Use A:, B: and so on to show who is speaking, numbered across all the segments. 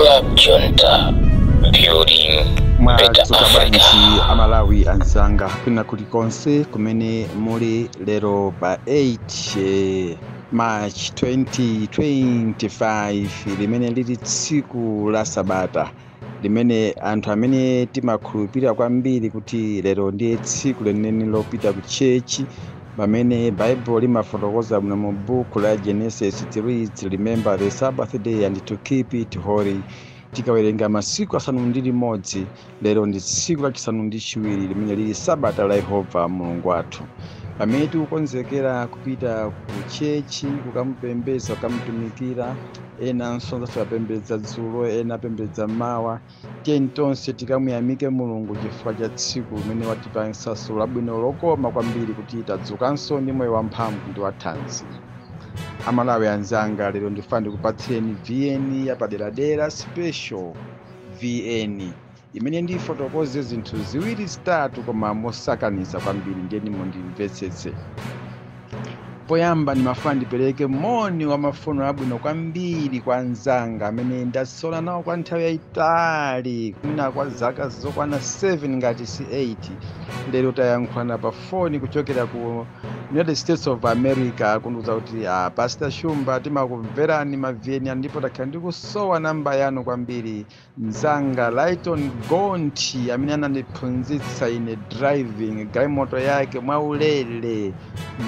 A: Club Junta, building better Africa.
B: Amalawi anzanga kuna kulikonse kumene muli lero pa 8 March 2025 limene lili tsiku la Sabata limene anthu amene timakhulupirira kwambiri kuti lero ndiye tsiku lenene lopita ku chechi pamene Bible limafotokoza mu buku la Genesis it reads, remember the Sabbath day and to keep it holy. Tikawerenga masiku asanu ndi limodzi, lero ndi tsiku lachisanu ndi chiwiri limene lili Sabata la Yehova Mulungu wathu. Pamene tikukonzekera kupita ku chechi kukamupembedza kukamutumikira, ena nsonza apembedza dzulo, ena apembedza mawa, tiyeni tonse tikamuyamike Mulungu chifukwa cha tsiku limene watipatsa labwino lokoma kwambiri kuti tadzukanso ndi moyo wamphamvu ndi wathanzi. Amalawi anzanga, lero ndifuna ndikupatsireni VN yapaderadera special VN imene ndifotokoze zinthu ziwiri zitatu koma mosakaniza kwambiri, ndiyeni mundimvetsetse. Poyamba ndimafuna ndipereke moni wa mafuno abwino kwambiri kwa anzanga amene ndasola nawo kwa nthawi yayitali, kumina kwa zaka zokwana 7 ngati si 8. Lero tayankhulana pa phone kuchokera ku United States of America kunduza kuti Pastor Shumba timakumverani mavyeni, ndipo takhala ndikusowa namba yanu kwambiri. Mzanga Lighton Gonti amene anandiphunzitsa ine driving galimoto yake mwaulere,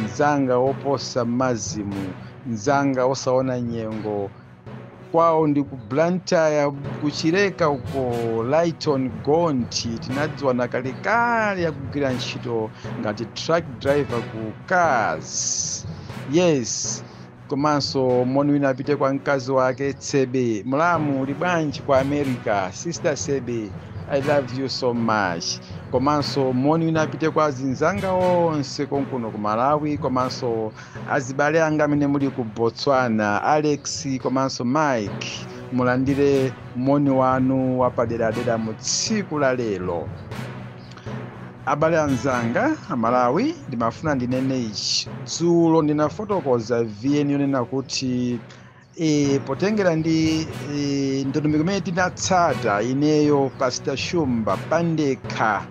B: mzanga oposa mazimu, mzanga osaona nyengo, kwawo ndi ku Blantyre kuchireka uko. Lighton Gonti tinadziwana kalekale yakugwira ntchito ngati truck driver ku cars. Yes, komanso moni wina apite kwa mkazi wake Tsebe. Mlamu uli bwanji kwa America, Sister Sebe, I love you so much. Komanso moni wina apite kwa zinzanga onse konkuno ku Malawi, komanso azibale anga amene muli ku Botswana, Alex komanso Mike, mulandire moni wanu wapaderadera mu tsiku la lero. Abale anzanga Amalawi, ndimafuna ndinene ichi. Dzulo ndinafotokoza VN yonena kuti potengera ndi ndondomeko imene tinatsata ineyo Pastor Shumba pandekha,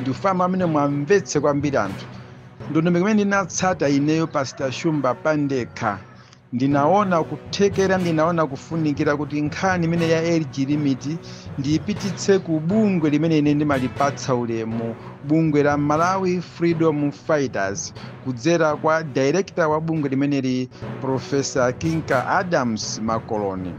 B: ndifama amene mwamvetse kwambiri anthu. Ndondomeko imene ndinatsata ineyo Pastor Shumba pandekha, ndinaona kuthekera, ndinaona kufunikira kuti nkhani imene ya age limit ndiyipititse ku bungwe limene ine ndimalipatsa ulemu, bungwe la Malawi Freedom Fighters, kudzera kwa director wa bungwe limeneli Professor Kinka Adams Makoloni.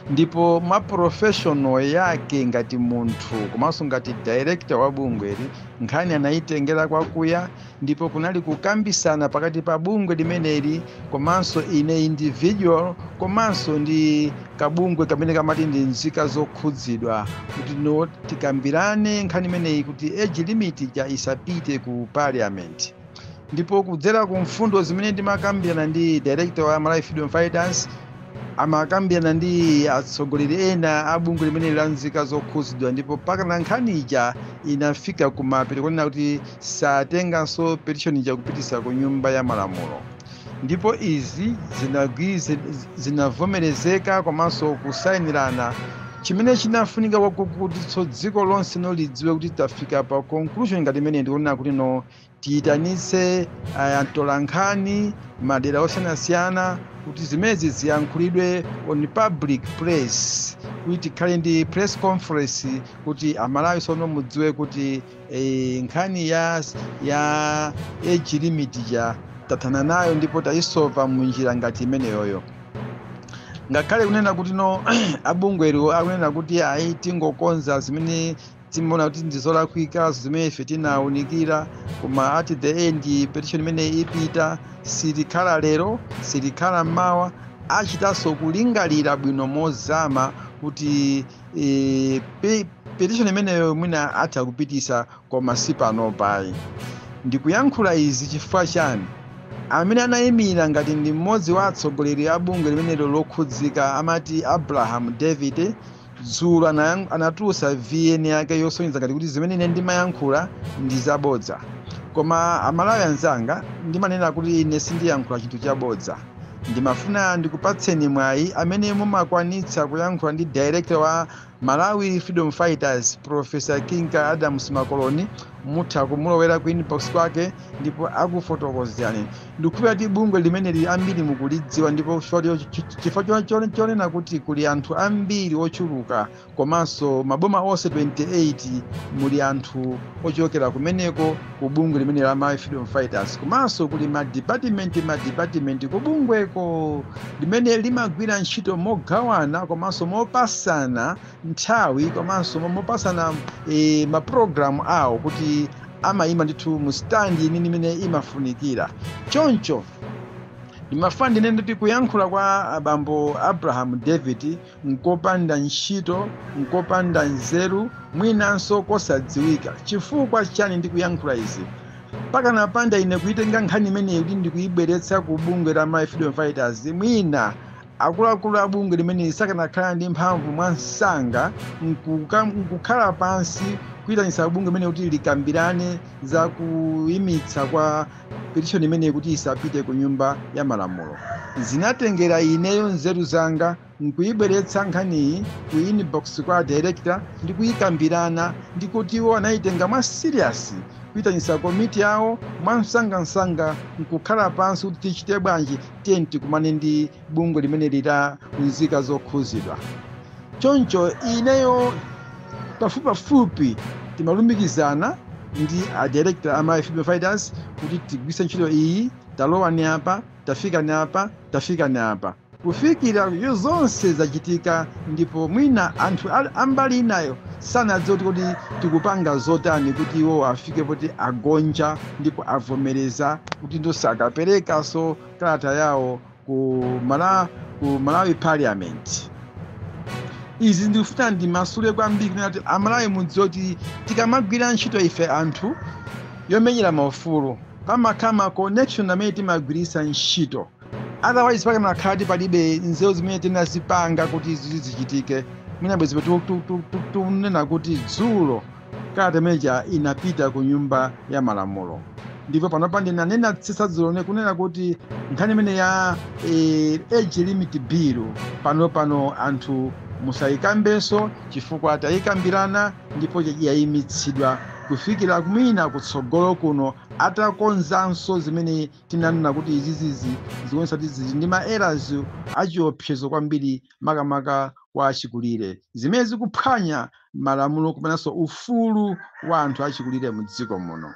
B: Ndipo ma professional yake ngati munthu komanso ngati director wa bungweli nkhani anayitengera kwakuya, ndipo kunali kukambisana pakati pa bungwe limeneli komanso ine individual komanso ndi kabungwe kamene kamati ndi nzika zokhudzidwa kuti no tikambirane nkhani imeneyi kuti age limit ja isapite ku parliament. Ndipo kudzera ku mfundo zimene ndimakambirana ndi director wa Malawi Freedom Fighters, amakambirana ndi atsogoleri ena abungwe limene la nzika zokhudzidwa, ndipo paka na nkhani ija inafika kumapeto kunena kuti satenganso petition ija kupitisa ku nyumba ya malamulo. Ndipo izi zinavomerezeka komanso kusayinirana, chimene chinafunika kuti dziko lonse lidziwe kuti tafika pa conclusion ngati imene ndikunena kuti no tiyitanitse atolankhani madera osiyanasiyana kuti zimezi ziyankhulidwe on public place, kuti tikhale ndi press conference kuti Amalawi sono mudziwe kuti nkhani ya age limit ja tathana nayo ndipo tayisolva munjira ngati imeneyoyo. Ngakhale kunena kuti no abungwero akunena kuti ayi tingokonza zimene timaona kuti ndizolakwika zimene ife tinawunikira, koma at the end petition imene ipita silikhala lero silikhala mawa, achitanso kulingalira bwino mozama kuti petition imeneyo mwina atha kupitisa koma sipano payi. Ndikuyankhula izi chifukwa chani? Amene anayimira ngati ndi mmodzi wa atsogoleri a bungwe limenelo lokhudzika amati Abraham David, dzulo anatulutsa VN yake yosonyeza ngati kuti zimene ine ndimayankhula ndi zabodza. Koma Amalawi anzanga, ndimanena kuti ine sindiyankhula chinthu chabodza. ndimafuna ndikupatseni mwayi amene mumakwanitsa kuyankhula ndi director wa Malawi Freedom Fighters Professor Kinka Adams Makoloni, mutha kumulowera ku inbox kwake ndipo akufotokozerani. Ndikukhulupirira kuti bungwe limene lili ambiri mukulidziwa, ndipo chifukwa chonena kuti kuli anthu ambiri ochuluka, komanso maboma onse 28 muli anthu ochokera kumeneko ku bungwe limene la Malawi Freedom Fighters, komanso kuli madepartment ku bungweko limene limagwira ntchito mogawana komanso mopasana nthawi komanso mopasana maprogramu awo kuti amayima ndithu mu stand inini imene imafunikira. Choncho ndimafuna ndinene kuti kuyankhula kwa abambo Abraham David nkopanda ntchito, nkopanda nzeru, mwinanso kosadziwika. Chifukwa chani ndikuyankhula izi? Pakana panda ine kuitenga nkhani imeneyi kuti ndikuyibweretsa ku bungwe la Malawi Freedom Fighters, mwina akuluakulu a bungwe limene sakanakhala ndi mphamvu mwansanga nkukhala pansi kuyitanitsa bungwe limene kuti likambirane za kuyimitsa kwa petition imeneyi kuti isapite ku nyumba ya malamulo. Zinatengera ineyo nzeru zanga nkuyibweretsa nkhaniyi ku inbox kwa director ndi kuyikambirana, ndikuti iwo anayitenga mwa serious kuyitanitsa komiti yawo mwamsangamsanga nkukhala pansi kuti tichite bwanji, tiye tikumane ndi bungwe limene lila nzika zokhuzidwa. Choncho ineyo pafupi timalumikizana ndi a director a Malawi Freedom Fighters kuti tigwise ntchito iyi, talowa ni apa, tafika ni apa, tafika ni apa. Kufikira zonse zachitika, ndipo mwina anthu ambali inayo sanadziwe kuti tikupanga zotani kuti iwo afike poti agonja ndipo avomereza kuti ndosakaperekanso kalata yawo ku Malawi Parliament. Izi ndikufuna ndimasule kwambiri kuti Amalawi mudziwe kuti tikamagwira ntchito ife anthu yomenyera maufulu pamakhala connection amene timagwirisa ntchito. Otherwise pakanakhala palibe nzeru zimene tinazipanga kuti zichitike, mwina bwezi tunena kuti dzulo kalata imeneja inapita ku nyumba ya malamulo. Ndipo panopa ndinanena dzulo kunena kuti nkhani imene ya age limit bill pano anthu musayikambenso, chifukwa tayikambirana ndipo yayimitsidwa kufikira mwina kutsogolo kuno atakonzanso zimene tinanena kuti izizi zikuonesa kuti zili ndi ma-errors achiopsezo kwambiri makamaka kwa achikulire, zimene zikuphwanya malamulo komanso ufulu wa anthu achikulire mu dziko muno.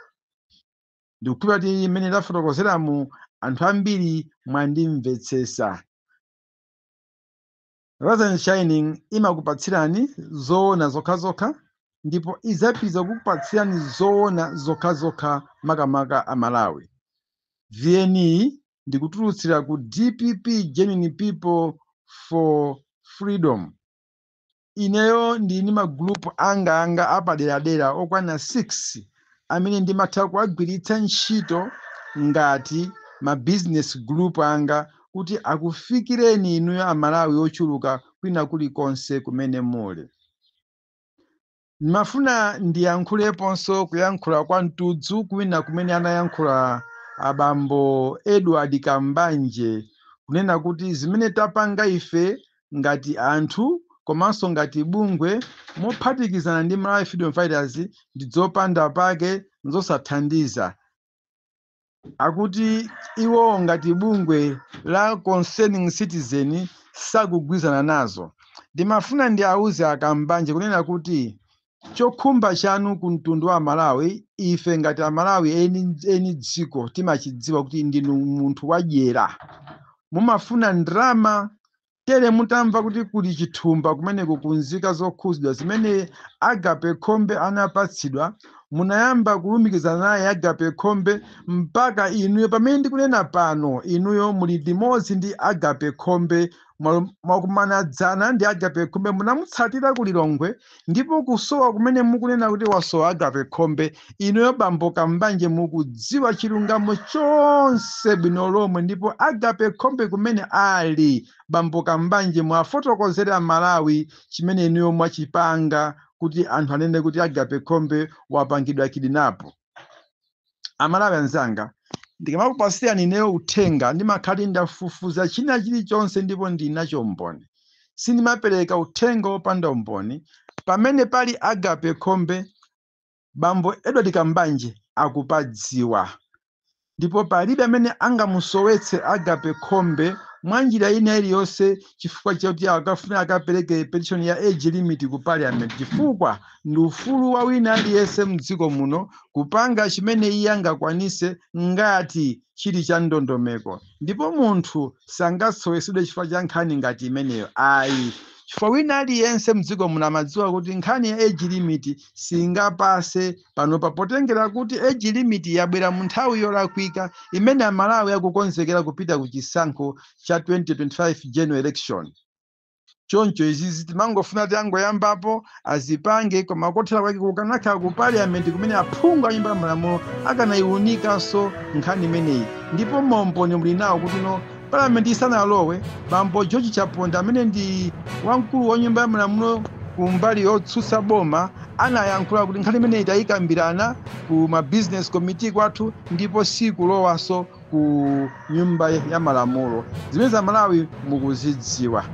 B: Ndikukhulupirira kuti imene ndafotokozeramu anthu ambiri mwandimvetsesa. Rise and Shining imakupatsirani zoona zokhazokha, ndipo izapitiriza kukupatsirani zoona zokhazokha makamaka a Malawi. VNE ndikutulutsira ku DPP, Genuine People for Freedom. Ineyo ndini magrupu anga apaderadera okwana 6 amene ndimatha kuagwiritsa ntchito ngati ma business group anga kuti akufikireni inuyo Amalawi ochuluka kwina kulikonse kumene muli. Ndimafuna ndiyankhuleponso kuyankhula kwa mtudzu kwina kumene anayankhula abambo Edward Kambanje kunena kuti zimene tapanga ife ngati anthu komanso ngati bungwe mophatikizana ndi Malawi Freedom Fighters ndidzopanda pake, nzosathandiza. Akuti iwo ngati bungwe la Concerning Citizen sakugwizana nazo. Ndimafuna ndiauze Akambanje kunena kuti chokhumba chanu ku mtundu wa Malawi, ife ngati Amalawi eni dziko timachidziwa kuti ndinu munthu wadyera, mumafuna ndrama. Tere mutamva kuti kuli chithumba kumeneko kunzika zokhuzidwa zimene Agape Khombe anapatsidwa, munayamba kulumikizana naye Agape Khombe mpaka inuyo pamene ndikunena pano inuyo muli limodzi ndi Agape Khombe, mwakumanadzana ndi Agape Khombe, munamutsatira ku Lilongwe, ndipo kusowa kumene mukunena kuti wasowa Agape Khombe, inuyo bambo Kambanje mukudziwa chilungamo chonse bwino lomwe, ndipo Agape Khombe kumene ali bambo Kambanje mwafotokozera Malawi chimene inuyo mwachipanga kuti anthu anene kuti Agape Khombe wapangidwa kidinapo. Amalawi anzanga, ndikamapasira nineyo uthenga ndimakhati ndafufuza china chilichonse ndipo ndinacho umboni. Sindimapereka uthenga wopanda umboni. Pamene pali Agape Khombe, Bambo Edward Kambanje akupadziwa. Ndipo palibe amene angamusowetse Agape Khombe mwanjira ina iliyonse chifukwa chakuti akafuna akapereke petition ya age limit ku parliament, chifukwa ndi ufulu wa wina aliyense mdziko muno kupanga chimene iye angakwanise ngati chili cha ndondomeko. Ndipo munthu sangasowesedwe chifukwa cha nkhani ngati imeneyo ayi. Chifukwa wina aliyense mdziko muno amadziwa kuti nkhani ya age limit singapase panopa, potengera kuti age limit yabwera mu nthawi yolakwika imene Amalawi akukonzekera kupita ku chisankho cha 2025 general election. Choncho izi timangofuna kuti angoyambapo azipange, koma kothera kwake kukanakhala ku parliament kumene aphungu a nyumba ya malamulo akanayiwunikanso nkhani imeneyi. Ndipo momboni muli nawo kuti no parliament isanalowe, Bambo George Chaponda amene ndi wamkulu wa nyumba ya malamulo kumbali yotsutsa boma anayankhula kuti nkhani imeneyi tayikambirana ku ma business committee kwathu ndipo sikulowaso ku nyumba ya malamulo. Zimene za Malawi mukuzidziwa.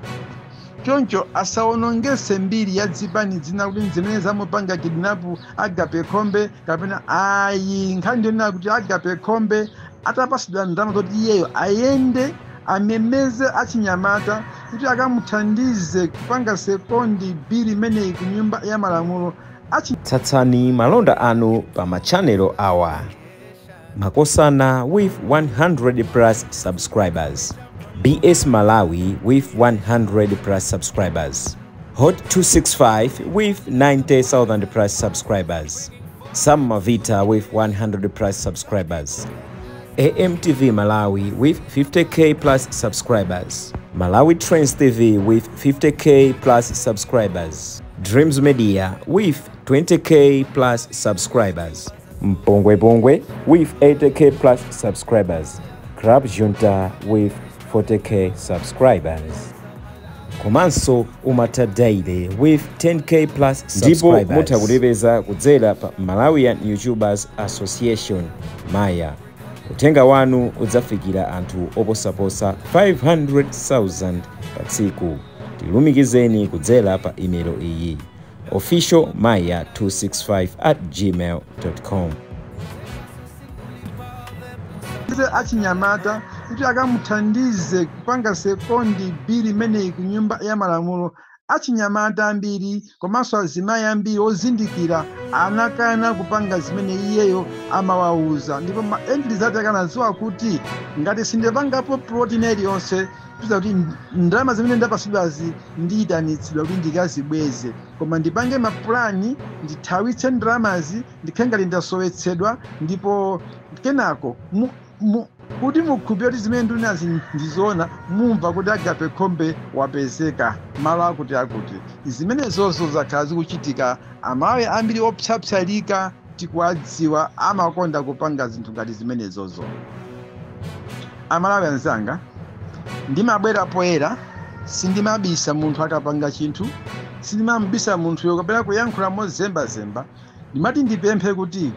B: Choncho asawonongese mbiri ya dzipani dzina kuti zimene zamupanga kidnap Agape Khombe kapena ayi. Nkhani ndiyonena kuti Agape Khombe atapasidwa ndalama zoti iyeyo ayende amemeze achinyamata kuti akamuthandize kupanga sekondi bili imeneyi ku nyumba ya malamulo.
C: Tsatsani malonda anu pa machanelo awa. Makosana with 100 plus subscribers. BS Malawi with 100 plus subscribers. Hot 265 with 90,000 plus subscribers. Sam Mavita with 100 plus subscribers. AMTV Malawi with 50k plus subscribers. Malawi Trends TV with 50k plus subscribers. Dreams Media with 20k plus subscribers. Mpongwe Pongwe with 80k plus subscribers. Club Junta with 40k subscribers. Komanso Umata Daily with 10k plus subscribers. Ndipo mutakulipeza kudzera pa Malawian YouTubers Association Maya. Utenga wanu udzafikira anthu oposaposa 500,000 pa tsiku. Tilumikizeni kudzera pa email iyi officialmaya265@gmail.com.
B: Achinyamata kuti akamuthandize kupanga sekondi bili imeneyi ku nyumba ya malamulo. Achinyamata ambiri komanso azimayi ambiri ozindikira anakana kupanga zimene iyeyo amawauza. Ndipo maendizati akanadziwa kuti ngati sindipangapo protein iliyonse kuza kuti ndalama zimene ndapasidwazi ndiyitanitsidwa kuti ndikazibweze, koma ndipange mapulani ndithawitse ndalamazi ndikhe ngati ndasowetsedwa. Ndipo kenako kuti mukhulupirire kuti zimene ndinazi ndizoona, mumva kuti Agape Khombe wapezeka malo akuti. Zimene zozo zakhala zikuchitika. Amalawi ambiri opsapsalika tikuwadziwa amakonda kupanga zinthu ngati zimene zozo. Amalawi anzanga, ndimabwera poyera, sindimabisa munthu akapanga chinthu, sindimambisa munthu kapena kuyankhula mozembazemba. Ndimati ndipemphe kuti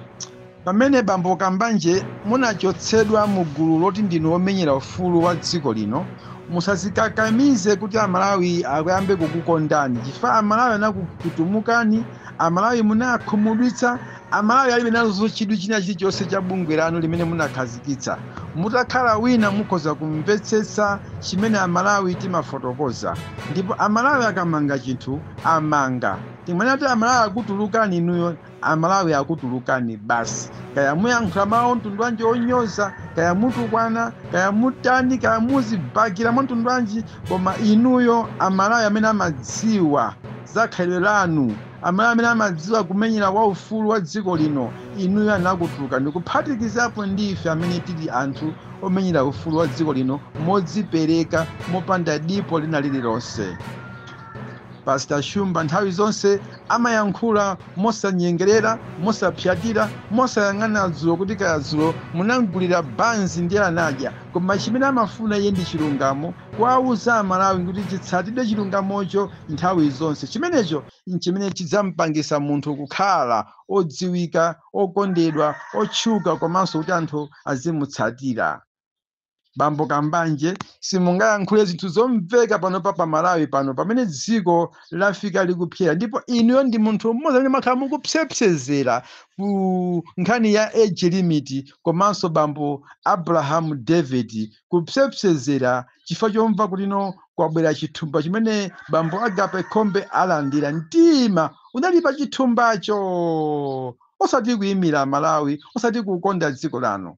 B: pamene Bambo Kambanje munachotsedwa mu gulu loti ndinu omenyera ufulu wa dziko lino, musazikakamize kuti Amalawi akuyambe kukukondani. Chifukwa Amalawi anakutumukani, Amalawi munakhumudwitsa, Amalawi alibe nazo chidwi china chilichonse cha bungwe lanu limene munakhazikitsa. Mutakhala wina mukhoza kumvetsetsa chimene Amalawi timafotokoza. Ndipo Amalawi akamanga chinthu amanga. Timene kuti Amalawi akutulukani inuyo, Amalawi akutulukani basi. Kaya muyankhula mawu mtundu wanji onyoza, kaya mutukwana, kaya mutani, kaya muzibakira mtundu wanji, koma inuyo Amalawi amene amadziwa zakhalidwe lanu, Amalawi amene amadziwa kumenyera wa ufulu wa dziko lino, inuyo anakutuluka. Ndikuphatikizapo ndife amene tili anthu omenyera ufulu wa dziko lino modzipereka mopanda dipo lina lililonse. Pastor Shumba nthawi zonse amayankhula mosanyengerera, mosapyatira, mosayang'ana dzulo kuti kaya dzulo munamgulira banzi ndi anadya, koma chimene amafuna iye ndi chilungamo, kuwauza Amalawi kuti chitsatidwe chilungamocho nthawi zonse. Chimenecho nchimene chidzampangisa munthu kukhala odziwika, okondedwa, otchuka, komanso kuti anthu azimutsatira. Bambo Kambanje, simungayankhule zinthu zomveka pano pa Malawi pano pamene dziko lafika likupyera, ndipo inuyo ndi munthu mmodzi amene makhala mukupsepsezera ku nkhani ya age limit, komanso bambo Abraham David kupsepsezera chifukwa chomva kuti no kwabwera chithumba chimene bambo Agape Khombe alandira. Mtima unali pa chithumbacho, osati kuyimira Malawi, osati kukonda dziko lano.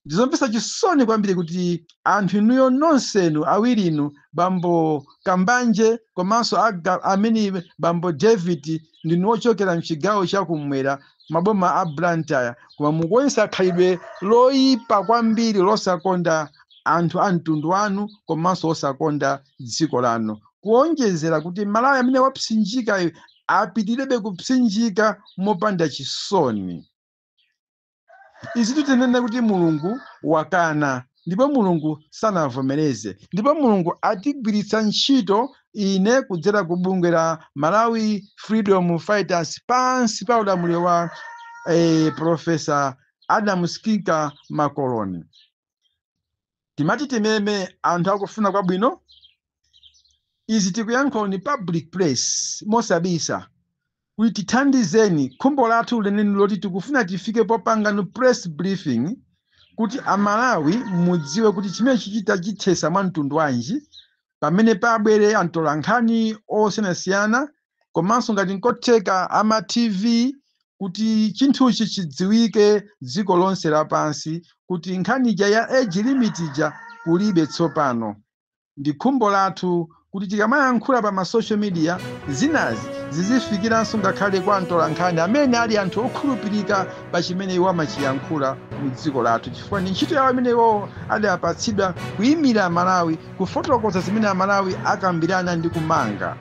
B: Ndizompesa chisoni kwambiri kuti anthu inuyo nonsenu awiri inu, bambo Kambanje komanso amene bambo David, ndinu ochokera mchigawo chakumwera maboma a Blantyre, koma mukuonesa khalidwe loyipa kwambiri losakonda anthu a mtundu wanu komanso osakonda dziko lanu, kuonjezera kuti Malawi amene wapsinjika apitirebe kupsinjika mopanda chisoni. Izi tinene kuti Mulungu wakana, ndipo Mulungu sanavomereze, ndipo Mulungu atigwiritsa ntchito ine kudzera ku bungwe la Malawi Freedom Fighters pansi pa ulamuliro wa Profesa Adam Skinker Makoloni. Timati timeme anthu akufuna kwabwino, izi tikuyankhula ni public place mosabisa, kuti tithandizeni khumbo lathu leneni loti tikufuna tifike popanga no press briefing kuti Amalawi mudziwe kuti chimene chichita chithesa mwa mtundu wanji, pamene pabwere atolankhani osiyanasiyana, komanso ngati nkotheka ama TV, kuti chinthuchi chidziwike dziko lonse lapansi kuti nkhani ya age limit kulibe tsopano. Ndi khumbo lathu kuti tikamayankhula pa ma social media zinazi zizifikiranso ngakhale kwa atolankhani amene ali anthu okhulupirika pa chimene iwo amachiyankhula mu dziko lathu, chifukwa ndi ntchito yawo imene iwo adapatsidwa kuyimira Malawi, kufotokoza zimene Amalawi akambirana ndi kumanga.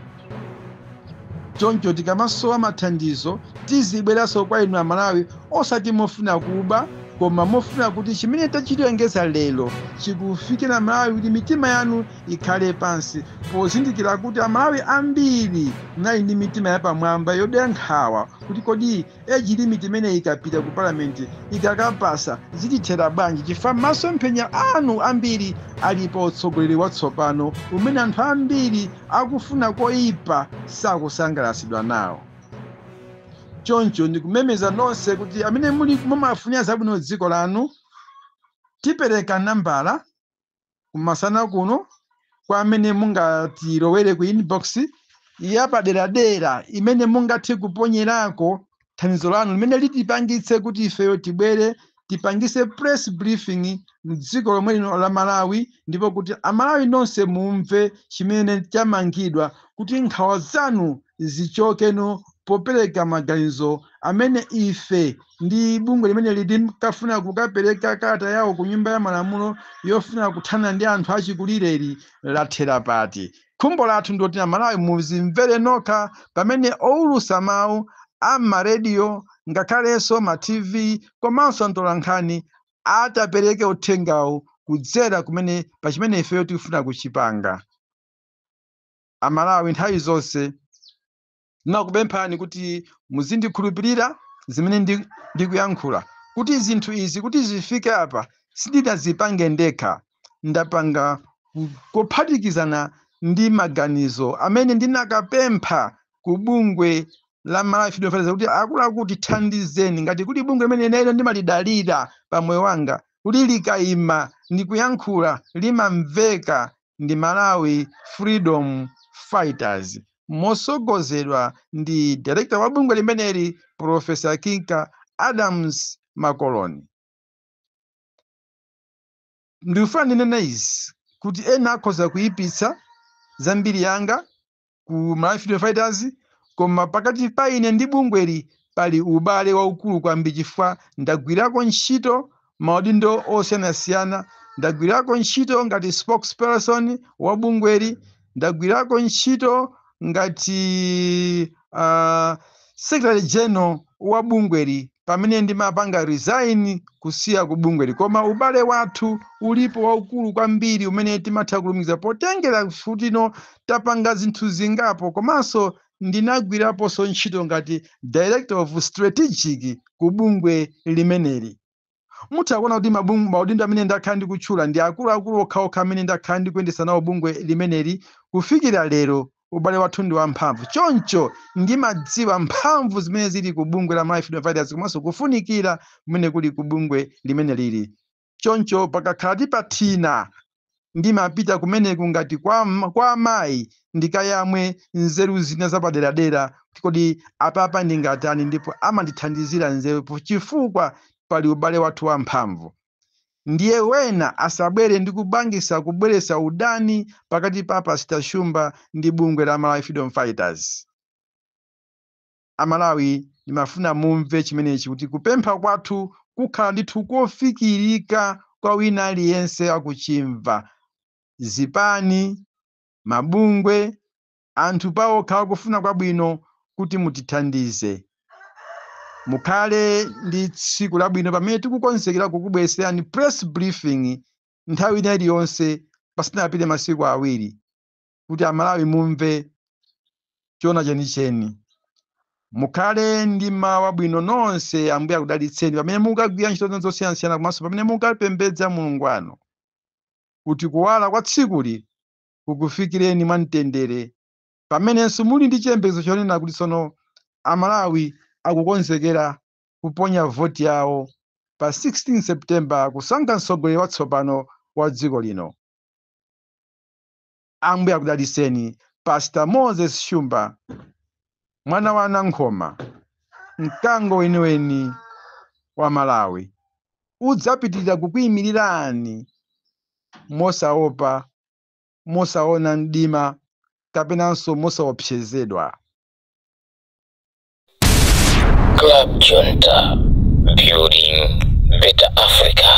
B: Choncho tikamasowa mathandizo tizibweranso kwa inu Amalawi, osati mofuna kuba, koma mofuna kuti chimene tachilengeza lero chikufikira Malawi kuti mitima yanu ikhale pansi, pozindikira kuti Amalawi ambiri nali ndi mitima yapamwamba yodera nkhawa kuti kodi age limit imene ikapita ku parliament ikakapasa zitithera bwanji, chifukwa masomphenya anu ambiri alipo utsogoleri watsopano umene anthu ambiri akufuna koyipa sakusangalasidwa nawo. Choncho ndikumemeza nonse kuti amene muli mumafunia zabwino dziko lanu, tipereka nambala kumasana kuno kwa amene mungatilowere ku inbox yapaderadera imene mungathe kuponyerako thandizo lanu limene litipangitse kuti ifeyo tibwere tipangise press briefing mdziko lomwe lino la Malawi, ndipo kuti Amalawi nonse mumve chimene chamangidwa kuti nkhawa zanu zichokeno popereka maganizo amene ife ndi bungwe limene litikafuna kukapereka kalata yawo ku nyumba ya malamulo yofuna kuthana ndi anthu achikulireri lathera pati. Khumbo lathu ndoti Amalawi muzimvere nokha pamene owulusa mawu amaradio ngakhalenso ma TV komanso atolankhani atapereke uthengawo kudzera kumene pa chimene ifeyo tikufuna kuchipanga. Amalawi nthawi zonse nakupemphani kuti muzindikhulupirira zimene ndikuyankhula, kuti zinthu izi kuti zifike apa sindinazipange ndekha, ndapanga kuphatikizana ndi maganizo amene ndinakapempha ku bungwe la Malawi Freedom Fighters kuti akuluakulu tithandizeni, ngati kuti bungwe limene lero ndimalidalira pa moyo wanga kuti likayima ndikuyankhula limamveka ndi Malawi Freedom Fighters, mosogozedwa ndi director wa bungwe limeneli Profesa Kinka Adams Makoloni. Ndifuna ndinene izi kuti ena akhoza kuyipitsa zambiri yanga ku Malawi Freedom Fighters, koma pakati pa ine ndi bungweli pali ubale waukulu kwambiri, chifukwa ndagwirako ntchito maudindo osiyanasiyana, ndagwirako ntchito ngati spokesperson wa bungweli, ndagwirako ntchito ngati Secretary General wa bungweli pamene ndimapanga resign kusiya ku bungweli, koma ubale wathu ulipo waukulu kwambiri umene timatha kulumikiza potengera futino tapanga zinthu zingapo, komanso ndinagwiraponso ntchito ngati Director of Strategic ku bungwe limeneli. Mutha kuona kuti maudindo amene ndakhala ndikutchula ndi akuluakulu okhaokha amene ndakhala ndikuyendesa nawo bungwe limeneli. Kufikira lero ubale wathu ndi wamphamvu, choncho ndimadziwa mphamvu zimene zili ku bungwe la Malawi Freedom Fighters komanso kufunikira kumene kuli ku bungwe limene lili. Choncho pakakhala tipathina ndimapita kumeneku ngati kwa amayi ndikayamwe nzeru zina zapaderadera kodi apapa ndingatani, ndipo amandithandizira nzeru chifukwa pali ubale wathu wamphamvu. Ndiye wena asabwere ndi kubweresa udani pakati pa Pastor Shumba ndi bungwe la Malawi Freedom Fighters. Amalawi ndimafuna mumve chimenechi kuti kupempha kwathu kukhala ndithu kofikirika kwa wina aliyense akuchimva. Zipani, mabungwe, anthu paokha kufuna kwabwino kuti mutithandize. Mukhale ndi tsiku labwino pamene tikukonzekera kukubweserani press briefing nthawi ina iliyonse pasanapite masiku awiri kuti Amalawi mumve chona chenicheni. Mukhale ndi mawa bwino nonse, Ambuye akudalitseni pamene mukagwira ntchito zosiyanasiyana komanso pamene mukapembedza Mulungu wanu, kuti kuwala kwa tsikuli kukufikireni mwamtendere, pamenenso muli ndi chiyembekezo chonena kuti tsono Amalawi akukonzekera kuponya voti yawo pa 16 September kusankha mtsogoleri watsopano wa dziko lino. Ambuye akudalitseni. Pastor Moses Shumba, mwana wa Nankhoma, mkango weniweni wa Malawi, udzapitirira kukuyimirirani mosaopa, mosaona mdima kapenanso mosaopsezedwa.
A: Club Junta, building better Africa.